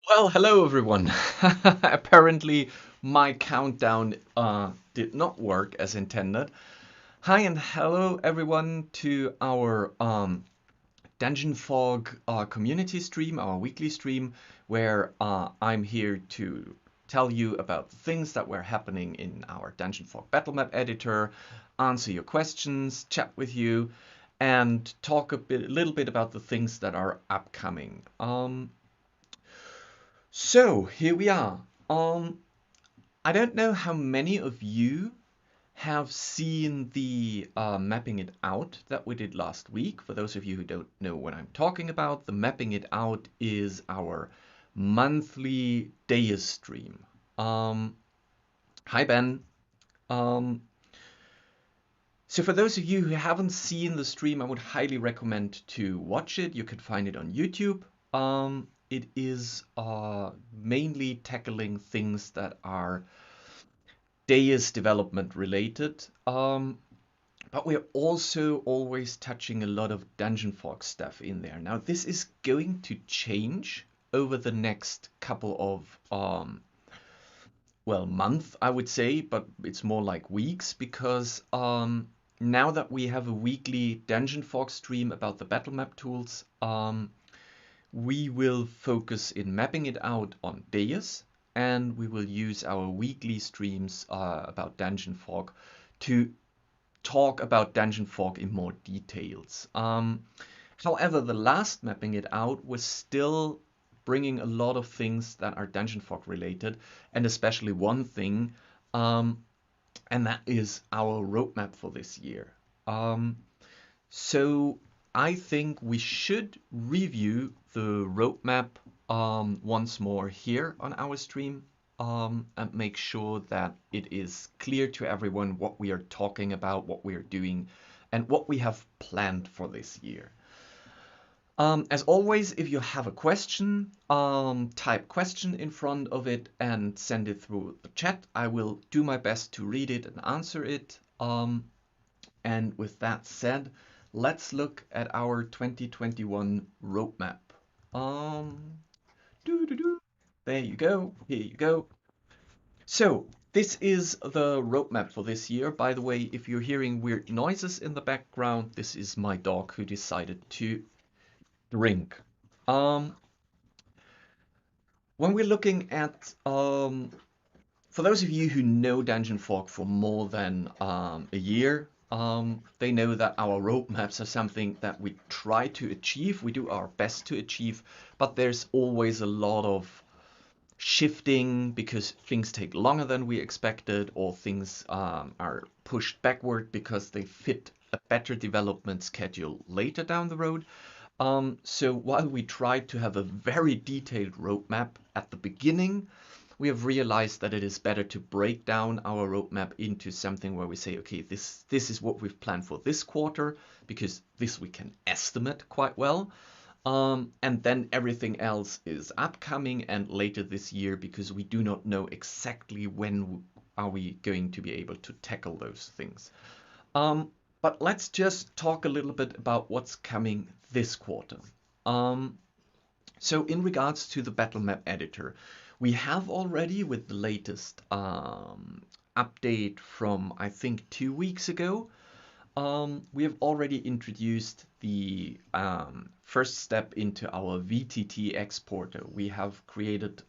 Well, hello everyone. Apparently, my countdown did not work as intended. Hi and hello everyone to our Dungeon Fog community stream, our weekly stream, where I'm here to tell you about the things that were happening in our Dungeon Fog battle map editor, answer your questions, chat with you, and talk a little bit about the things that are upcoming. So here we are. Um, I don't know how many of you have seen the mapping it out that we did last week. For those of you who don't know what I'm talking about, the mapping it out is our monthly Deus stream. Um, Hi Ben. Um, so for those of you who haven't seen the stream, I would highly recommend to watch it. You can find it on YouTube. It is mainly tackling things that are Deus development related. But we're also always touching a lot of Dungeon Fog stuff in there. Now, this is going to change over the next couple of, well, month, I would say, but it's more like weeks because now that we have a weekly Dungeon Fog stream about the battle map tools, we will focus in mapping it out on Deus, and we will use our weekly streams about Dungeon Fog to talk about Dungeon Fog in more details. However, the last mapping it out was still bringing a lot of things that are Dungeon Fog related, and especially one thing, um, and that is our roadmap for this year. Um, so I think we should review the roadmap once more here on our stream and make sure that it is clear to everyone what we are talking about, what we are doing, and what we have planned for this year. As always, if you have a question, type question in front of it and send it through the chat. I will do my best to read it and answer it. And with that said, let's look at our 2021 roadmap. Um, There you go. Here you go. So this is the roadmap for this year. By the way, if you're hearing weird noises in the background, this is my dog who decided to drink. Um, when we're looking at for those of you who know Dungeon Fog for more than a year, they know that our roadmaps are something that we try to achieve. We do our best to achieve, but there's always a lot of shifting because things take longer than we expected, or things are pushed backward because they fit a better development schedule later down the road. So while we tried to have a very detailed roadmap at the beginning, we have realized that it is better to break down our roadmap into something where we say, okay, this is what we've planned for this quarter, because this we can estimate quite well. And then everything else is upcoming and later this year, because we do not know exactly when are we going to be able to tackle those things. But let's just talk a little bit about what's coming this quarter. Um, so in regards to the battle map editor, we have already, with the latest update from I think 2 weeks ago, we have already introduced the first step into our VTT exporter. We have created,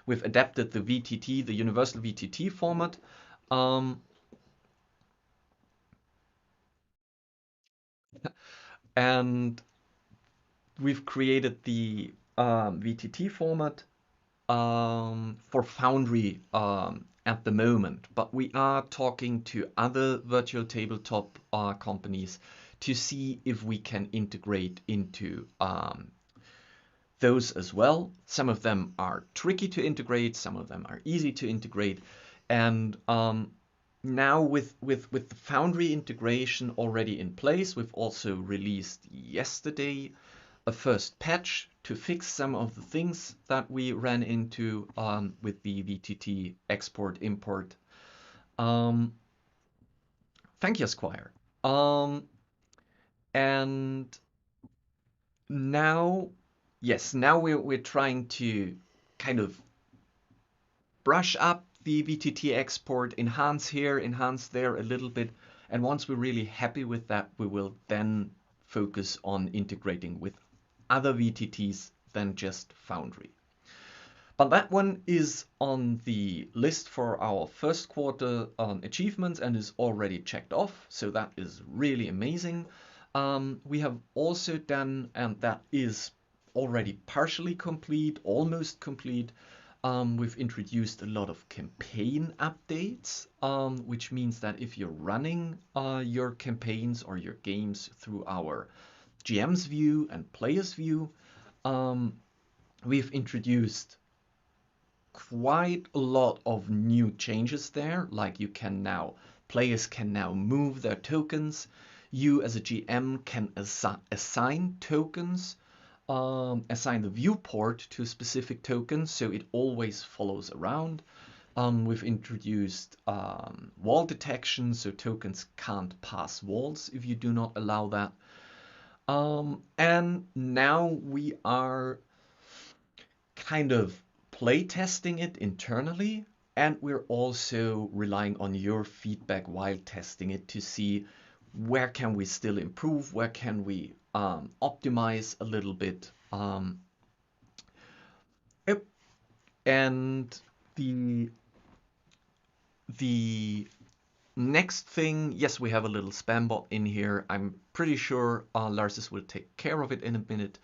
we've adapted the VTT, the universal VTT format, um, and we've created the VTT format for Foundry at the moment, but we are talking to other virtual tabletop companies to see if we can integrate into those as well. Some of them are tricky to integrate, some of them are easy to integrate, and now with the Foundry integration already in place, we've also released yesterday a first patch to fix some of the things that we ran into with the VTT export import. Um, Thank you, Squire. Um, and now yes, now we're trying to kind of brush up the VTT export, enhance here, enhance there a little bit. And once we're really happy with that, we will then focus on integrating with other VTTs than just Foundry. But that one is on the list for our first quarter achievements and is already checked off. So that is really amazing. We have also done, and that is already partially complete, almost complete. We've introduced a lot of campaign updates, which means that if you're running your campaigns or your games through our GM's view and player's view, we've introduced quite a lot of new changes there. Like players can now move their tokens. You as a GM can assign tokens, assign the viewport to a specific token, so it always follows around. We've introduced wall detection, so tokens can't pass walls if you do not allow that. And now we are kind of play testing it internally, and we're also relying on your feedback while testing it to see where can we still improve, where can we optimize a little bit. Yep. And the next thing, yes, we have a little spam bot in here. I'm pretty sure Larsis will take care of it in a minute.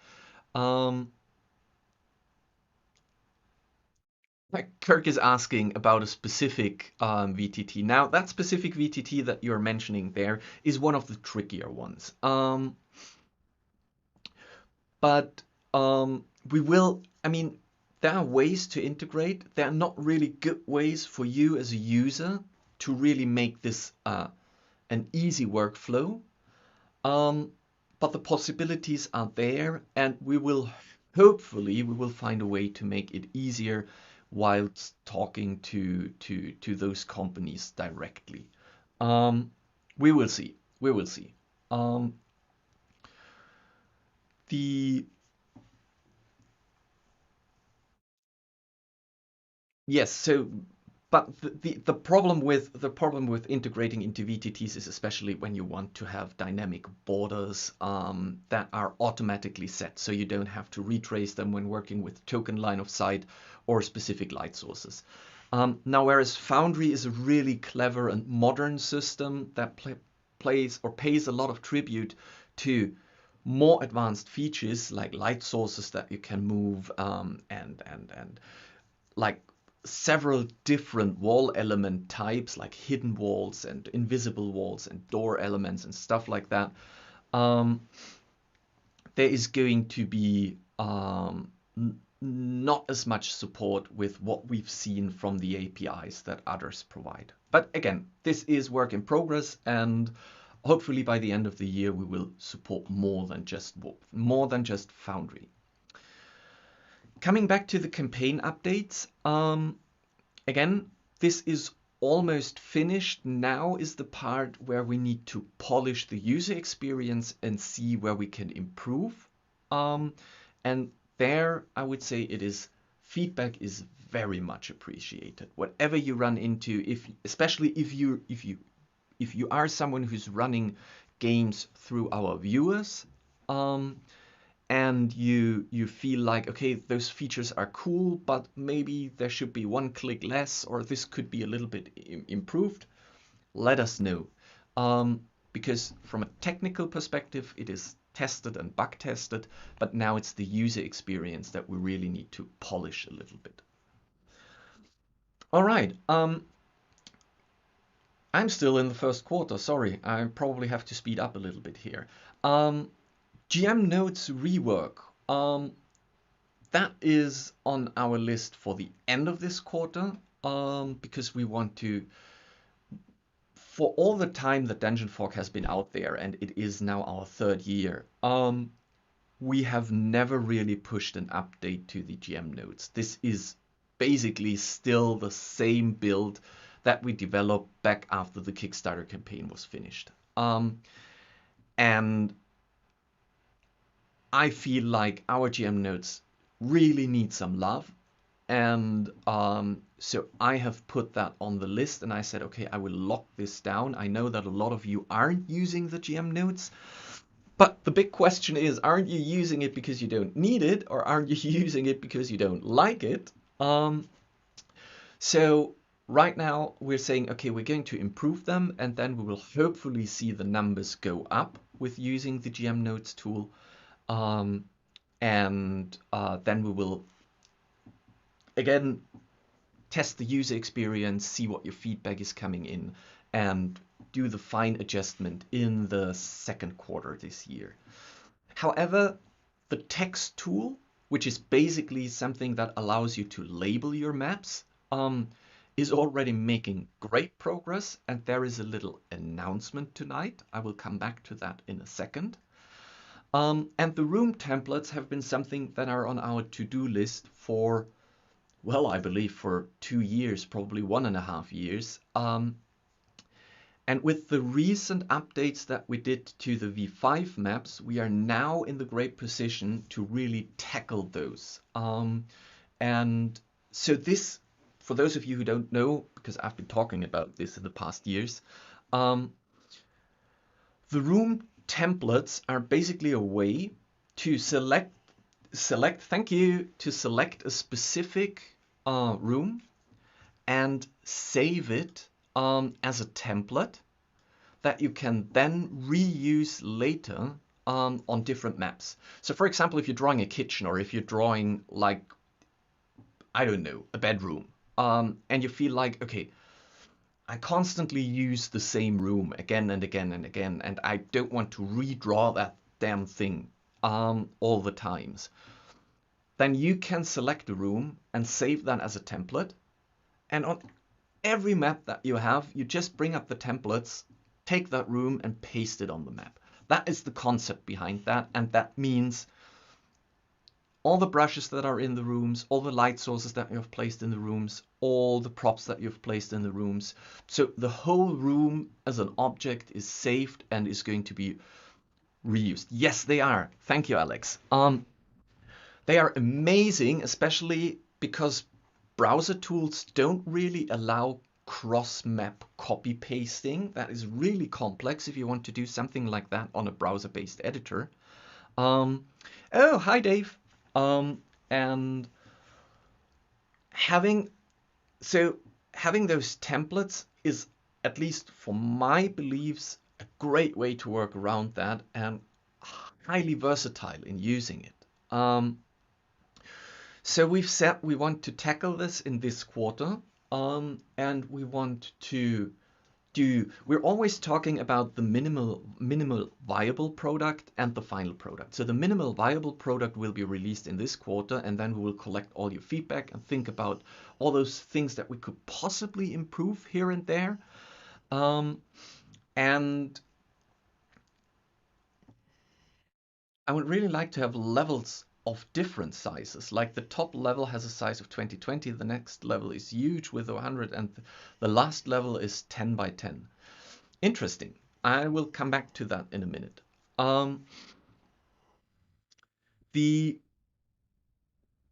Kirk is asking about a specific VTT. Now, that specific VTT that you're mentioning there is one of the trickier ones. But I mean, there are ways to integrate. There are not really good ways for you as a user to really make this an easy workflow. But the possibilities are there, and hopefully we will find a way to make it easier whilst talking to those companies directly. We will see. We will see. Yes, so but the problem with integrating into VTTs is especially when you want to have dynamic borders that are automatically set, so you don't have to retrace them when working with token line of sight or specific light sources. Now, whereas Foundry is a really clever and modern system that pays a lot of tribute to more advanced features like light sources that you can move and like several different wall element types like hidden walls and invisible walls and door elements and stuff like that. There is going to be not as much support with what we've seen from the APIs that others provide. But again, this is work in progress, and hopefully by the end of the year we will support more than just Foundry. Coming back to the campaign updates, again, this is almost finished. Now is the part where we need to polish the user experience and see where we can improve. And there, I would say feedback is very much appreciated. Whatever you run into, especially if you are someone who's running games through our viewers, and you feel like, okay, those features are cool, but maybe there should be one click less, or this could be a little bit improved, let us know. Because from a technical perspective, it is tested and bug tested, but now it's the user experience that we really need to polish a little bit. All right. I'm still in the first quarter. Sorry, I probably have to speed up a little bit here. GM Notes Rework. That is on our list for the end of this quarter, because we want to, for all the time that DGNFOG has been out there, and it is now our third year, we have never really pushed an update to the GM Notes. This is basically still the same build that we developed back after the Kickstarter campaign was finished. And I feel like our GM notes really need some love. And so I have put that on the list and I said, okay, I will lock this down. I know that a lot of you aren't using the GM notes, but the big question is, aren't you using it because you don't need it, or aren't you using it because you don't like it? So right now we're saying, okay, we're going to improve them, and then we will hopefully see the numbers go up with using the GM notes tool. And then we will again test the user experience, see what your feedback is coming in, and do the fine adjustment in the second quarter this year. However, the text tool, which is basically something that allows you to label your maps, is already making great progress, and there is a little announcement tonight. I will come back to that in a second. And the room templates have been something that are on our to-do list for, well, I believe for 2 years, probably 1.5 years. And with the recent updates that we did to the V5 maps, we are now in the great position to really tackle those. And so this, for those of you who don't know, because I've been talking about this in the past years, the room templates are basically a way to select a specific room and save it as a template that you can then reuse later on different maps. So for example, if you're drawing a kitchen, or if you're drawing, like, I don't know, a bedroom, and you feel like, okay, I constantly use the same room again and again and again, and I don't want to redraw that damn thing all the times, then you can select a room and save that as a template. And on every map that you have, you just bring up the templates, take that room and paste it on the map. That is the concept behind that, and that means all the brushes that are in the rooms, all the light sources that you have placed in the rooms, all the props that you've placed in the rooms. So the whole room as an object is saved and is going to be reused. Yes, they are. Thank you, Alex. They are amazing, especially because browser tools don't really allow cross-map copy pasting. That is really complex if you want to do something like that on a browser-based editor. Oh, hi, Dave. And having those templates is, at least for my beliefs, a great way to work around that, and highly versatile in using it. So we've said we want to tackle this in this quarter, and we want to we're always talking about the minimal viable product and the final product. So the minimal viable product will be released in this quarter, and then we will collect all your feedback and think about all those things that we could possibly improve here and there. And I would really like to have levels of different sizes. Like the top level has a size of 2020, the next level is huge with 100, and the last level is 10 by 10. Interesting. I will come back to that in a minute.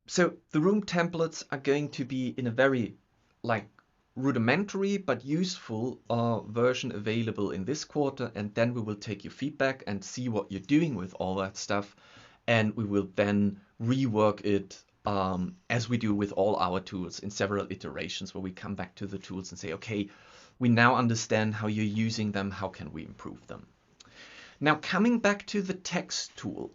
So the room templates are going to be in a very rudimentary but useful version available in this quarter, and then we will take your feedback and see what you're doing with all that stuff, and we will then rework it as we do with all our tools in several iterations, where we come back to the tools and say, okay, we now understand how you're using them, how can we improve them? Now, coming back to the text tool,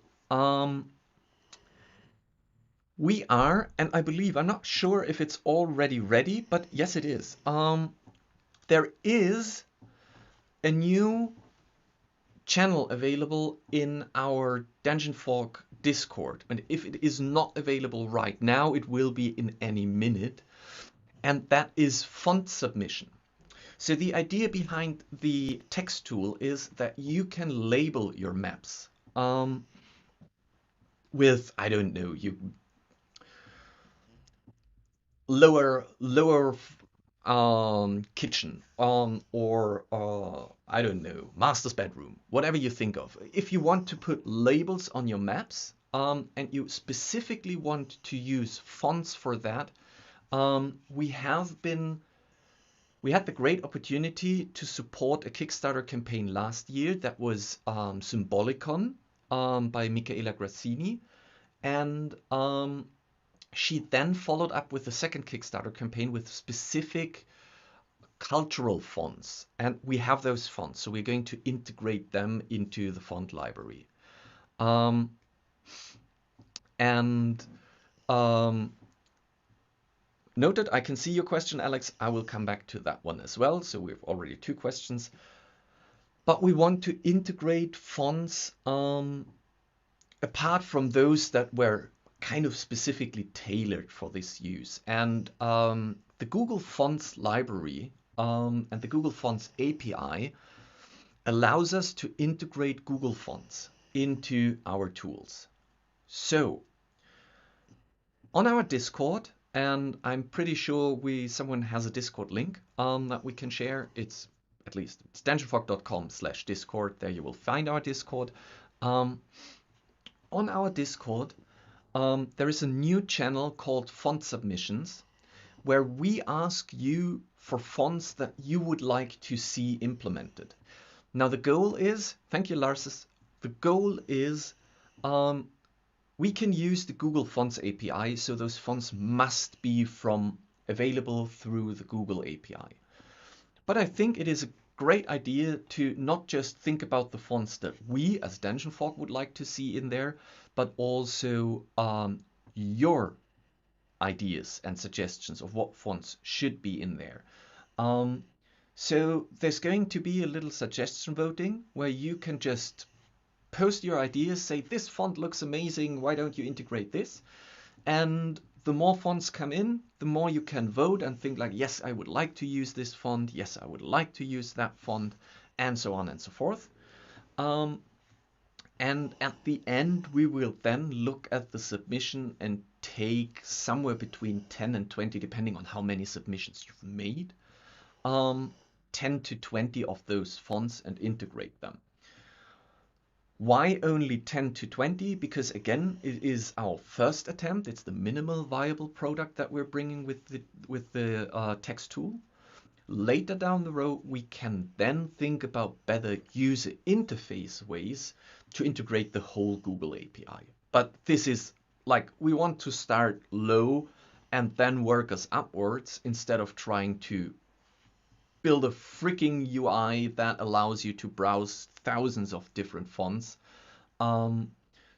we are, and I believe, I'm not sure if it's already ready, but yes, it is. There is a new channel available in our DGNFOG Discord. And if it is not available right now, it will be in any minute. And that is font submission. So the idea behind the text tool is that you can label your maps with, I don't know, lower kitchen or I don't know, master's bedroom, whatever you think of. If you want to put labels on your maps, and you specifically want to use fonts for that, we had the great opportunity to support a Kickstarter campaign last year that was Symbolicon by Michaela Grassini. And she then followed up with the second Kickstarter campaign with specific cultural fonts. And we have those fonts, so we're going to integrate them into the font library. And noted, I can see your question, Alex. I will come back to that one as well. So we have already 2 questions. But we want to integrate fonts apart from those that were kind of specifically tailored for this use. And the Google Fonts library and the Google Fonts API allows us to integrate Google Fonts into our tools. So on our Discord, and I'm pretty sure someone has a Discord link that we can share. It's dungeonfog.com/Discord. There you will find our Discord. On our Discord, there is a new channel called Font Submissions, where we ask you for fonts that you would like to see implemented. Now the goal is, thank you Lars, the goal is we can use the Google Fonts API, so those fonts must be available through the Google API. But I think it is a great idea to not just think about the fonts that we as DungeonFog would like to see in there, but also your ideas and suggestions of what fonts should be in there. So there's going to be a little suggestion voting where you can just post your ideas, say this font looks amazing, why don't you integrate this? And the more fonts come in, the more you can vote and think like, yes, I would like to use this font, yes, I would like to use that font, and so on and so forth. And at the end, we will then look at the submission and take somewhere between 10 and 20, depending on how many submissions you've made, 10 to 20 of those fonts and integrate them. Why only 10 to 20? Because again, it is our first attempt. It's the minimal viable product that we're bringing with the text tool. Later down the road, we can then think about better user interface ways to integrate the whole Google API. But this is like, we want to start low and then work us upwards instead of trying to build a freaking UI that allows you to browse thousands of different fonts.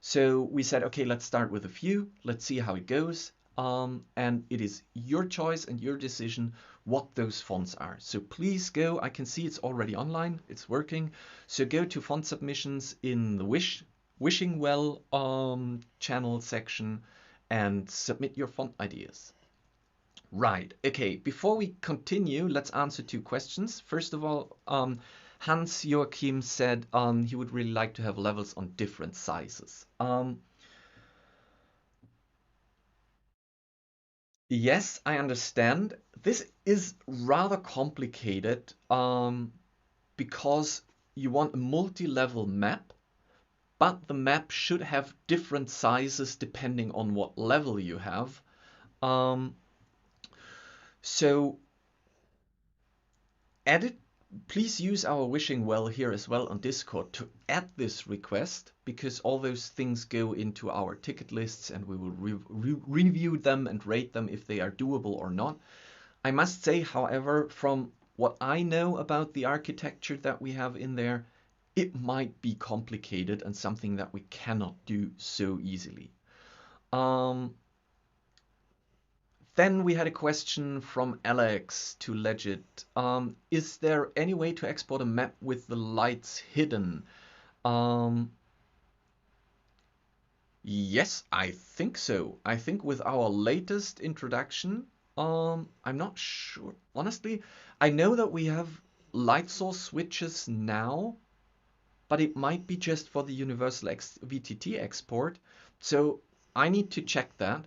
So we said, okay, let's start with a few. Let's see how it goes. And it is your choice and your decision what those fonts are. So please go. I can see it's already online. It's working. So go to font submissions in the Wishing Well channel section and submit your font ideas. Right. Okay. Before we continue, let's answer 2 questions. First of all, Hans Joachim said he would really like to have levels on different sizes. Yes, I understand. This is rather complicated because you want a multi-level map, but the map should have different sizes depending on what level you have. So please use our Wishing Well here as well on Discord to add this request, because all those things go into our ticket lists and we will review them and rate them if they are doable or not. I must say, however, from what I know about the architecture that we have in there, it might be complicated and something that we cannot do so easily. Then we had a question from Alex to Legit. Is there any way to export a map with the lights hidden? Yes, I think so. I think with our latest introduction, I'm not sure. Honestly, I know that we have light source switches now, but it might be just for the universal VTT export. So I need to check that.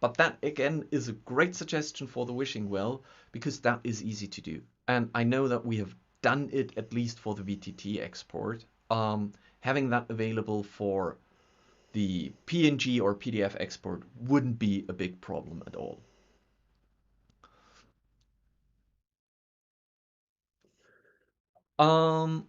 But that, again, is a great suggestion for the Wishing Well, because that is easy to do. And I know that we have done it at least for the VTT export. Having that available for the PNG or PDF export wouldn't be a big problem at all. Um,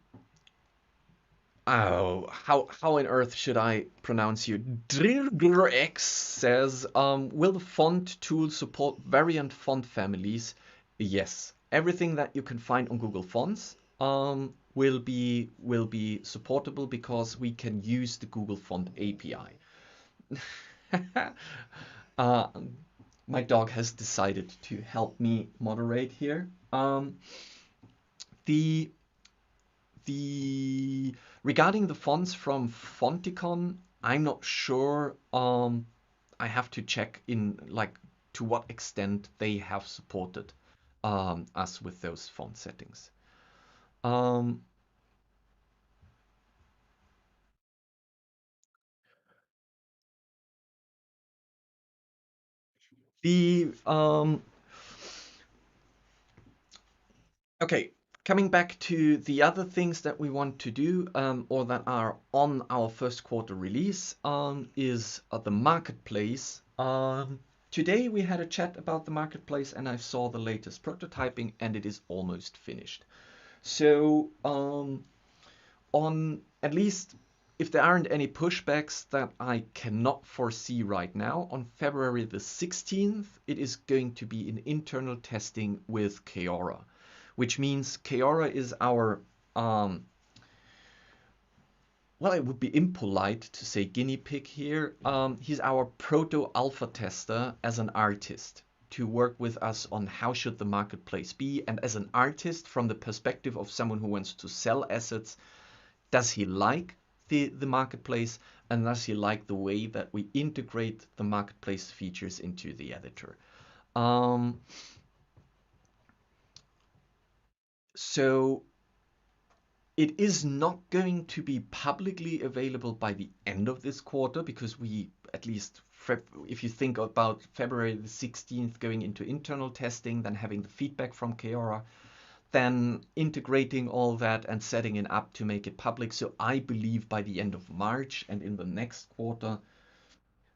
Oh, how on earth should I pronounce you? X says, will the font tool support variant font families? Yes, everything that you can find on Google Fonts will be supportable because we can use the Google Font API. uh, my dog has decided to help me moderate here. The The regarding the fonts from Fonticon, I'm not sure. I have to check in like to what extent they have supported us with those font settings. Um, the Okay, coming back to the other things that we want to do or that are on our first quarter release is the marketplace. Today we had a chat about the marketplace and I saw the latest prototyping and it is almost finished. So on at least if there aren't any pushbacks that I cannot foresee right now, on February the 16th, it is going to be in internal testing with Keora, which means Keora is our, well, it would be impolite to say guinea pig here. He's our proto-alpha tester as an artist to work with us on how should the marketplace be. And as an artist, from the perspective of someone who wants to sell assets, does he like the marketplace and does he like the way that we integrate the marketplace features into the editor? So it is not going to be publicly available by the end of this quarter because we, at least if you think about February the 16th going into internal testing, then having the feedback from Keora, then integrating all that and setting it up to make it public. So I believe by the end of March and in the next quarter,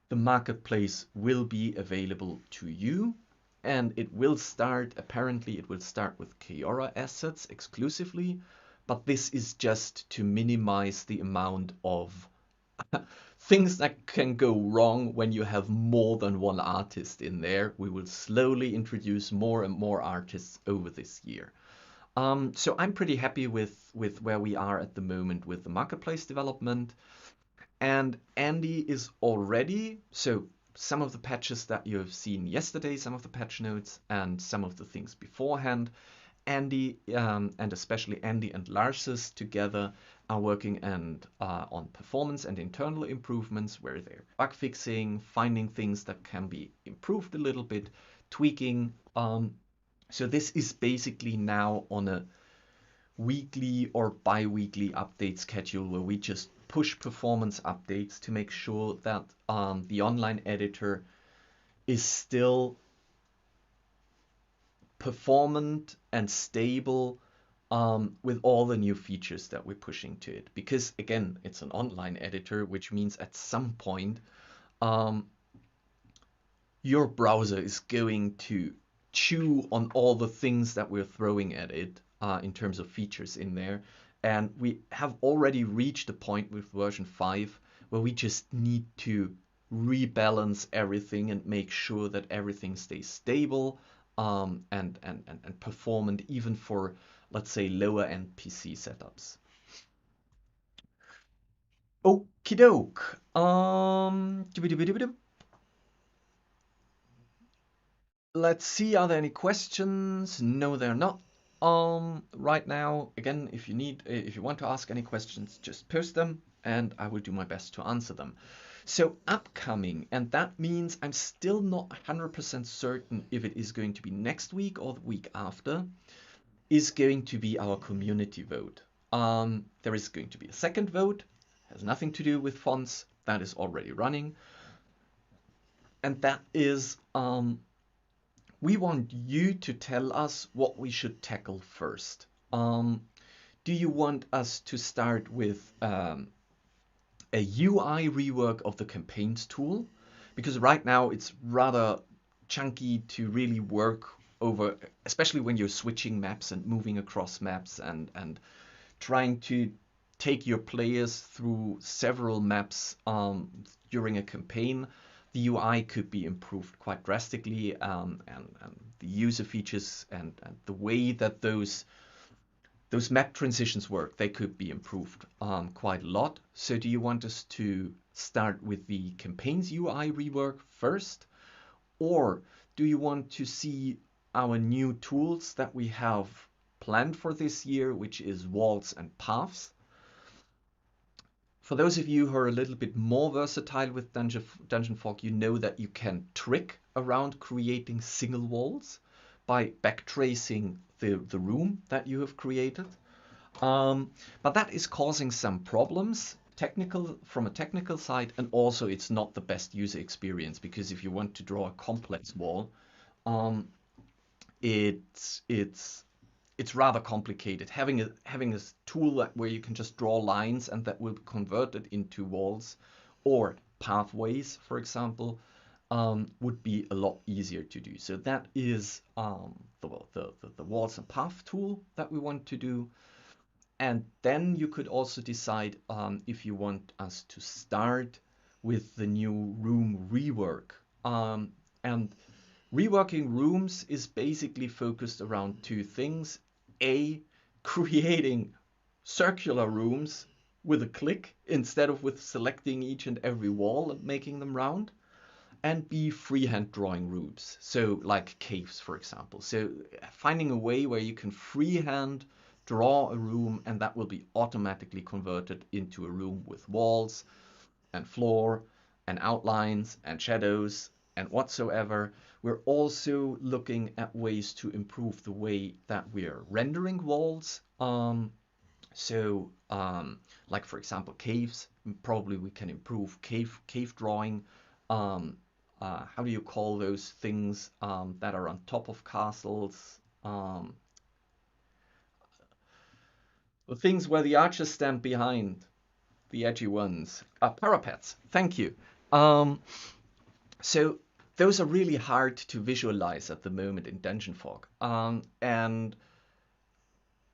the marketplace will be available to you. And it will start, apparently it will start with Keora assets exclusively, but this is just to minimize the amount of things that can go wrong when you have more than one artist in there. We will slowly introduce more and more artists over this year. So I'm pretty happy with where we are at the moment with the marketplace development. And Andy is already, so some of the patches that you have seen yesterday, some of the patch notes, and some of the things beforehand, Andy and especially Andy and Larsus together are working on performance and internal improvements where they're bug fixing, finding things that can be improved a little bit, tweaking. So this is basically now on a weekly or bi-weekly update schedule where we just push performance updates to make sure that the online editor is still performant and stable with all the new features that we're pushing to it. Because again, it's an online editor, which means at some point your browser is going to chew on all the things that we're throwing at it in terms of features in there. And we have already reached a point with version 5 where we just need to rebalance everything and make sure that everything stays stable and performant even for, let's say, lower end PC setups. Okie doke. Let's see, are there any questions? No, there are not. Right now, again, if you want to ask any questions, just post them and I will do my best to answer them. So upcoming, and that means I'm still not 100% certain if it is going to be next week or the week after, is going to be our community vote. There is going to be a second vote, has nothing to do with fonts, that is already running. And that is we want you to tell us what we should tackle first. Do you want us to start with a UI rework of the campaigns tool, because right now it's rather chunky to really work over, especially when you're switching maps and moving across maps and trying to take your players through several maps during a campaign. The UI could be improved quite drastically, and the user features and the way that those map transitions work, they could be improved quite a lot. So do you want us to start with the campaigns UI rework first? Or do you want to see our new tools that we have planned for this year, which is walls and paths? For those of you who are a little bit more versatile with Dungeon Fog, you know that you can trick around creating single walls by backtracing the room that you have created. But that is causing some problems from a technical side, and also it's not the best user experience, because if you want to draw a complex wall, it's rather complicated. Having a tool where you can just draw lines and that will be converted into walls or pathways, for example, would be a lot easier to do. So that is the walls and path tool that we want to do. And then you could also decide if you want us to start with the new room rework. And reworking rooms is basically focused around two things. A, creating circular rooms with a click instead of with selecting each and every wall and making them round. And B, freehand drawing rooms. So like caves, for example. So finding a way where you can freehand draw a room and that will be automatically converted into a room with walls and floor and outlines and shadows and whatsoever. We're also looking at ways to improve the way that we're rendering walls. Like for example, caves. Probably we can improve cave drawing. How do you call those things that are on top of castles? The things where the archers stand behind, the edgy ones. Parapets. Thank you. So those are really hard to visualize at the moment in Dungeon Fog. And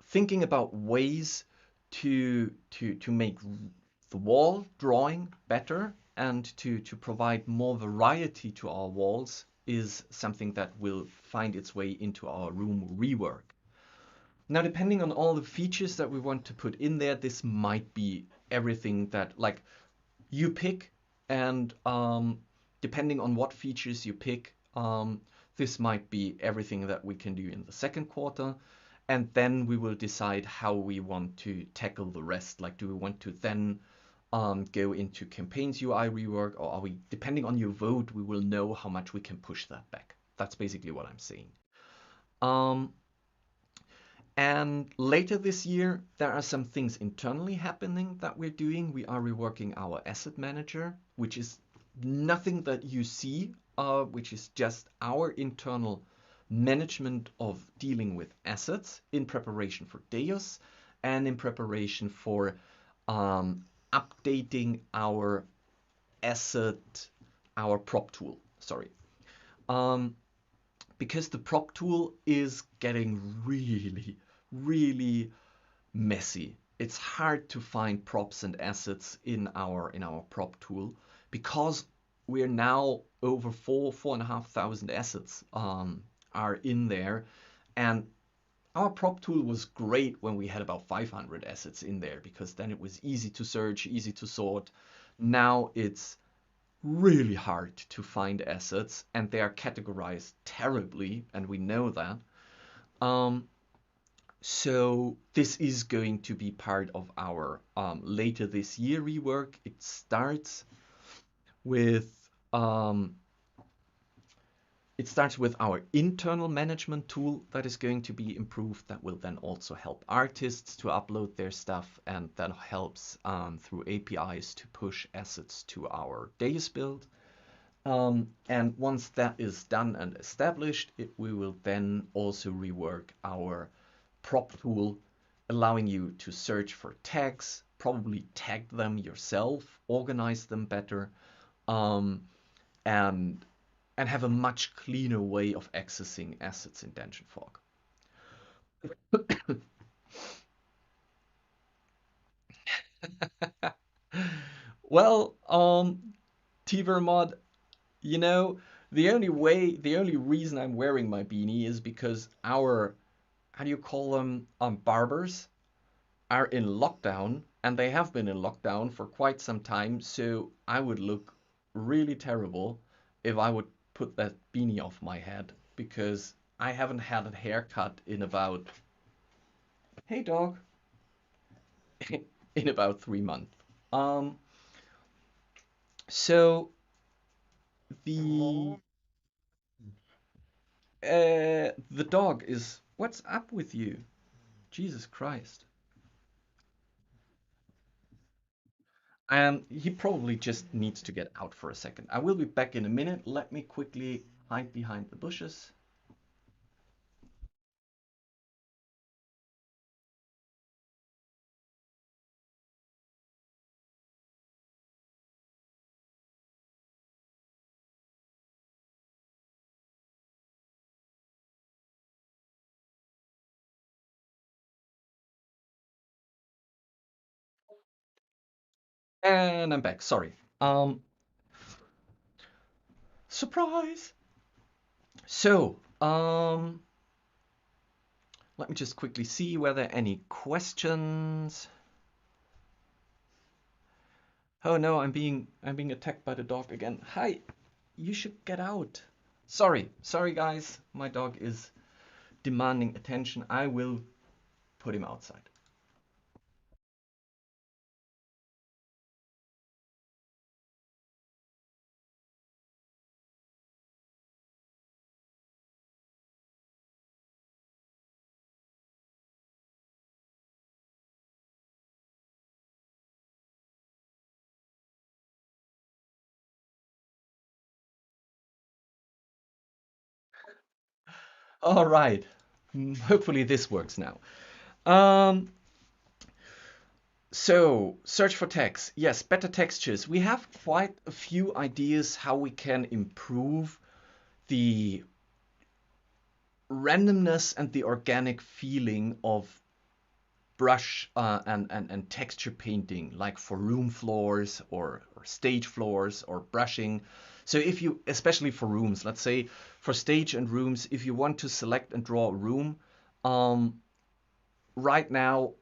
thinking about ways to make the wall drawing better and to provide more variety to our walls is something that will find its way into our room rework. Now, depending on all the features that we want to put in there, this might be everything that like you pick, and depending on what features you pick, this might be everything that we can do in the second quarter. And then we will decide how we want to tackle the rest. Like, do we want to then go into campaigns UI rework, or are we, depending on your vote, we will know how much we can push that back. That's basically what I'm saying. And later this year, there are some things internally happening that we're doing. We are reworking our asset manager, which is nothing that you see, which is just our internal management of dealing with assets in preparation for Deus and in preparation for updating our prop tool. Sorry. Because the prop tool is getting really messy. It's hard to find props and assets in our prop tool because we're now over 4,500 assets are in there, and our prop tool was great when we had about 500 assets in there because then it was easy to search, easy to sort. Now it's really hard to find assets and they are categorized terribly, and we know that. So this is going to be part of our later this year rework. It starts with our internal management tool that is going to be improved. That will then also help artists to upload their stuff, and that helps through APIs to push assets to our Deus build. And once that is done and established, we will then also rework our prop tool, allowing you to search for tags, probably tag them yourself, organize them better, um, and and have a much cleaner way of accessing assets in DGNFOG. Well, Tvermod, you know, the only reason I'm wearing my beanie is because our, how do you call them, barbers are in lockdown, and they have been in lockdown for quite some time, so I would look really terrible if I would put that beanie off my head because I haven't had a haircut in about, hey dog, in about 3 months. Um, so the the dog is, what's up with you? Jesus Christ. And he probably just needs to get out for a second. I will be back in a minute. Let me quickly hide behind the bushes. And I'm back. Sorry. Surprise. So, let me just quickly see whether any questions. Oh no, I'm being attacked by the dog again. Hi, you should get out. Sorry guys. My dog is demanding attention. I will put him outside. All right. Hopefully this works now. Um, so search for text. Yes, better textures. We have quite a few ideas how we can improve the randomness and the organic feeling of brush and texture painting, like for room floors or stage floors or brushing. So if you, especially for rooms, let's say for stage and rooms, if you want to select and draw a room, um, right now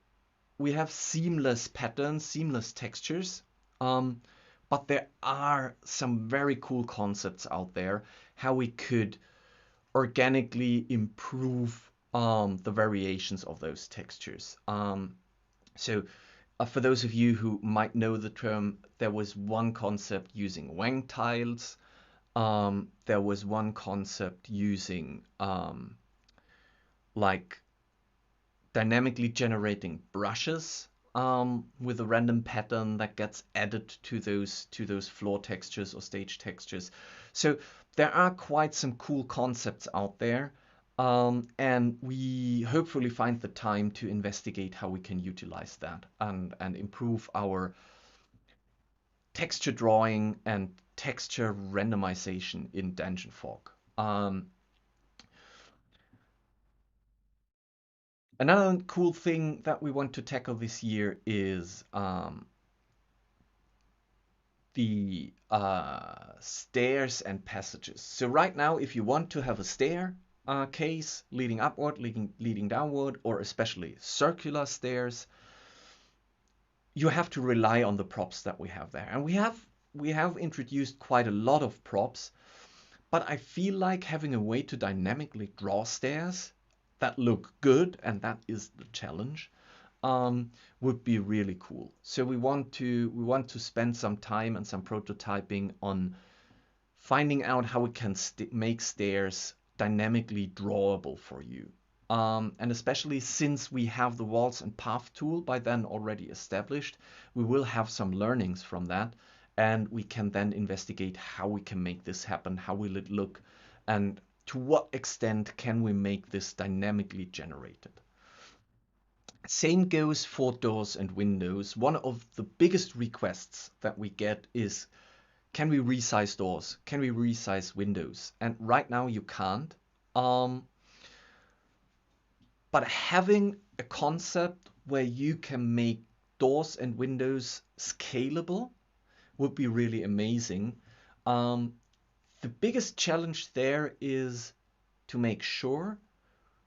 we have seamless patterns, seamless textures, but there are some very cool concepts out there how we could organically improve the variations of those textures. So for those of you who might know the term, there was one concept using Wang tiles. There was one concept using like dynamically generating brushes with a random pattern that gets added to those floor textures or stage textures. So there are quite some cool concepts out there, and we hopefully find the time to investigate how we can utilize that and improve our texture drawing and texture randomization in DGNFOG. Another cool thing that we want to tackle this year is the stairs and passages. So right now, if you want to have a stair case leading upward, leading downward, or especially circular stairs, you have to rely on the props that we have there. And we have introduced quite a lot of props, but I feel like having a way to dynamically draw stairs that look good, and that is the challenge, would be really cool. So we want to spend some time and some prototyping on finding out how we can make stairs dynamically drawable for you. And especially since we have the walls and path tool by then already established, we will have some learnings from that, and we can then investigate how we can make this happen, how will it look, and to what extent can we make this dynamically generated. Same goes for doors and windows. One of the biggest requests that we get is, can we resize doors? Can we resize windows? And right now you can't. But having a concept where you can make doors and windows scalable would be really amazing. The biggest challenge there is to make sure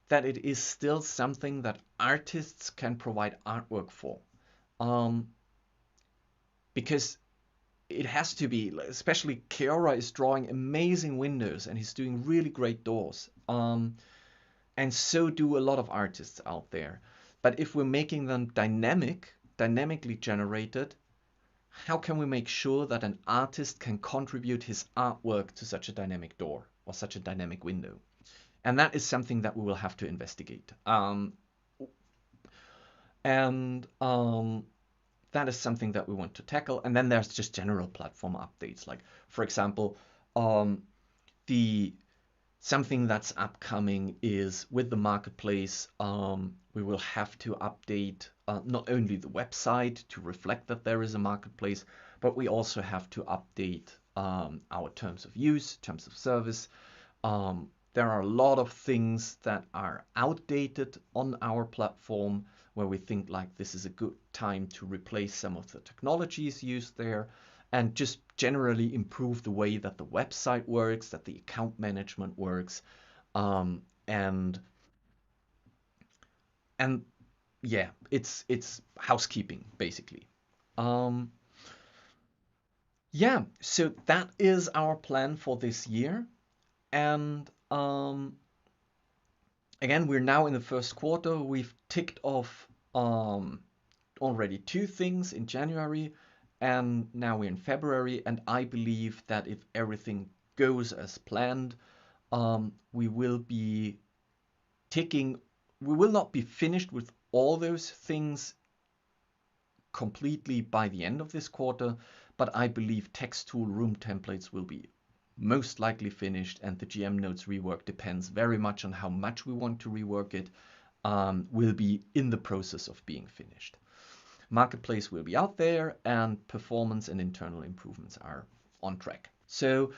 that it is still something that artists can provide artwork for. Because it has to be, especially Keora is drawing amazing windows and he's doing really great doors. And so do a lot of artists out there. But if we're making them dynamically generated, how can we make sure that an artist can contribute his artwork to such a dynamic door or such a dynamic window? And that is something that we will have to investigate. That is something that we want to tackle. And then there's just general platform updates. Like, for example, something that's upcoming is with the marketplace, we will have to update not only the website to reflect that there is a marketplace, but we also have to update our terms of use, terms of service. There are a lot of things that are outdated on our platform where we think like this is a good time to replace some of the technologies used there and just generally improve the way that the website works, that the account management works, and yeah, it's housekeeping basically. Yeah, so that is our plan for this year, and again, we're now in the first quarter. We've ticked off already 2 things in January, and now we're in February. And I believe that if everything goes as planned, we will be ticking. We will not be finished with all those things completely by the end of this quarter, but I believe text tool room templates will be most likely finished, and the GM Notes rework depends very much on how much we want to rework it, will be in the process of being finished. Marketplace will be out there, and performance and internal improvements are on track. So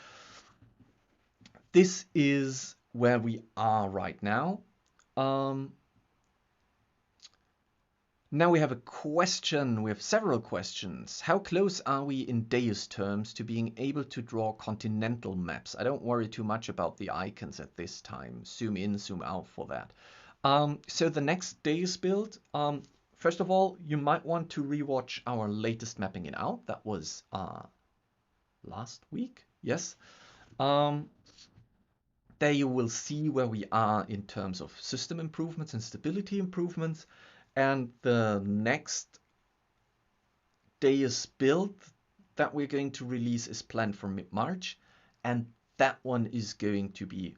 this is where we are right now. Now we have a question, we have several questions. How close are we in Deus terms to being able to draw continental maps? I don't worry too much about the icons at this time. Zoom in, zoom out for that. So the next Deus build, first of all, you might want to rewatch our latest mapping it out. That was last week, yes. There you will see where we are in terms of system improvements and stability improvements. And the next Deus build that we're going to release is planned for mid-March. And that one is going to be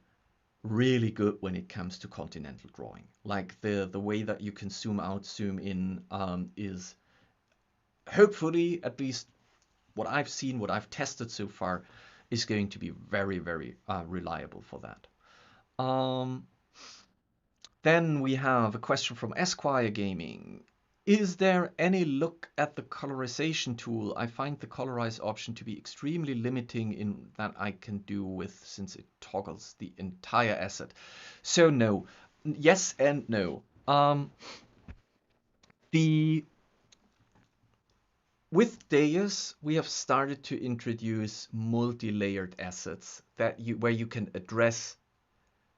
really good when it comes to continental drawing. Like the way that you can zoom out, zoom in is hopefully, at least what I've seen, what I've tested so far, is going to be very, very reliable for that. Then we have a question from Esquire Gaming. Is there any look at the colorization tool? I find the colorize option to be extremely limiting in that I can do with, since it toggles the entire asset. So no, yes and no. With Deus, we have started to introduce multi-layered assets where you can address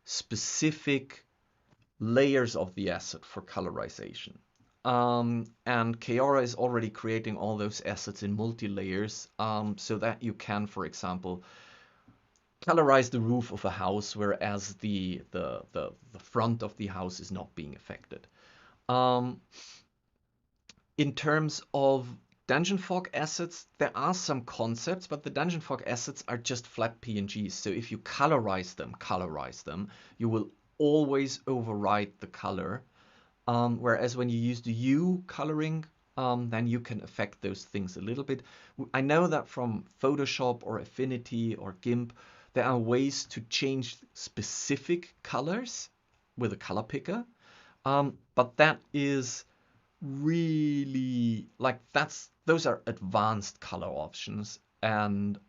specific layers of the asset for colorization. And Keora is already creating all those assets in multi-layers so that you can, for example, colorize the roof of a house, whereas the front of the house is not being affected. In terms of Dungeon Fog assets, there are some concepts, but the Dungeon Fog assets are just flat PNGs. So if you colorize them, you will always override the color. Whereas when you use the U coloring, then you can affect those things a little bit. I know that from Photoshop or Affinity or GIMP, there are ways to change specific colors with a color picker. But that is really like those are advanced color options, and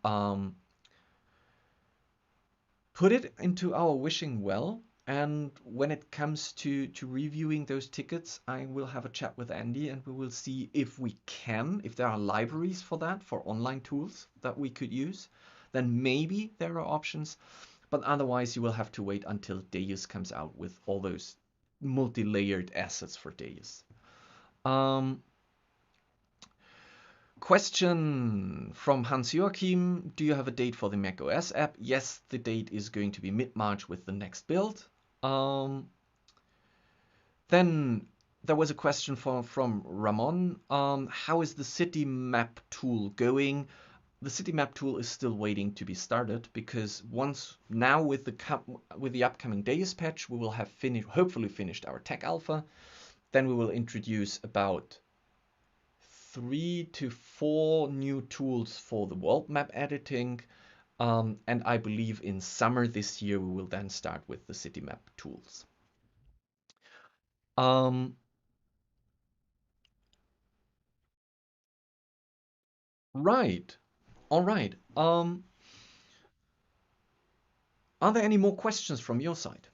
put it into our wishing well. And when it comes to reviewing those tickets, I will have a chat with Andy and we will see if we can, if there are libraries for that, for online tools that we could use. Then maybe there are options, but otherwise you will have to wait until Deus comes out with all those multi-layered assets for Deus. Question from Hans-Joachim. Do you have a date for the macOS app? Yes, the date is going to be mid-March with the next build. Then there was a question from Ramon. How is the city map tool going? The city map tool is still waiting to be started because now with the upcoming Deus patch, we will have hopefully finished our tech alpha. Then we will introduce about 3 to 4 new tools for the world map editing. And I believe in summer this year, we will then start with the city map tools. Right. All right. Are there any more questions from your side?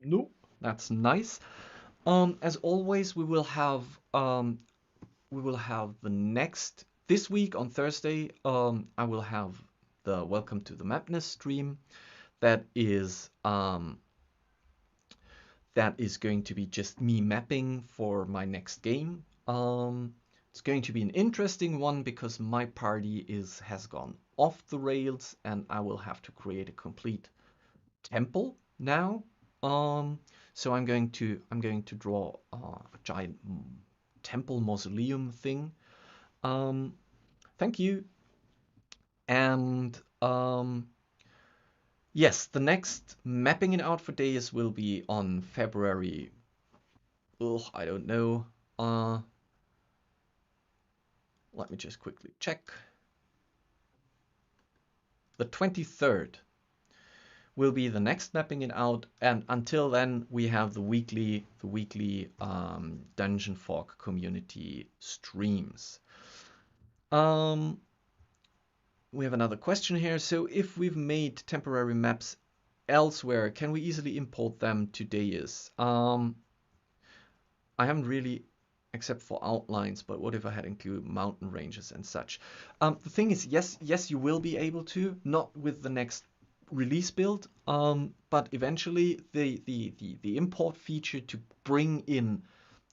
No, that's nice. As always, we will have the next this week on Thursday. I will have the Welcome to the Mapness stream. That is going to be just me mapping for my next game. It's going to be an interesting one because my party has gone off the rails and I will have to create a complete temple now. So I'm going to draw a giant temple mausoleum thing. Thank you. And yes, the next mapping it out for Deus will be on February. I don't know. Let me just quickly check. The 23rd will be the next mapping it out, and until then we have the weekly Dungeon Fog community streams. We have another question here. So if we've made temporary maps elsewhere, can we easily import them to Deus? I haven't really, except for outlines, but what if I had included mountain ranges and such? The thing is, yes, you will be able to, not with the next release build, but eventually the import feature to bring in,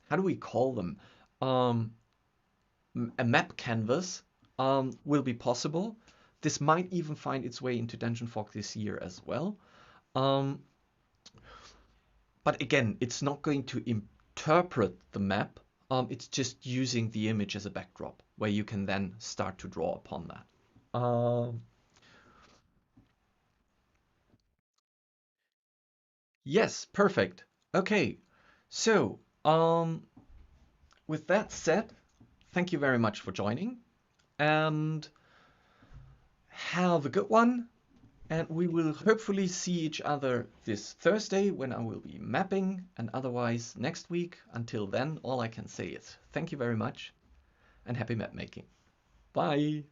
how do we call them? A map canvas will be possible. This might even find its way into Dungeon Fog this year as well. But again, it's not going to interpret the map. It's just using the image as a backdrop where you can then start to draw upon that. Yes, perfect. Okay, so with that said, thank you very much for joining and have a good one. And we will hopefully see each other this Thursday when I will be mapping, and otherwise next week. Until then, all I can say is thank you very much and happy map making. Bye.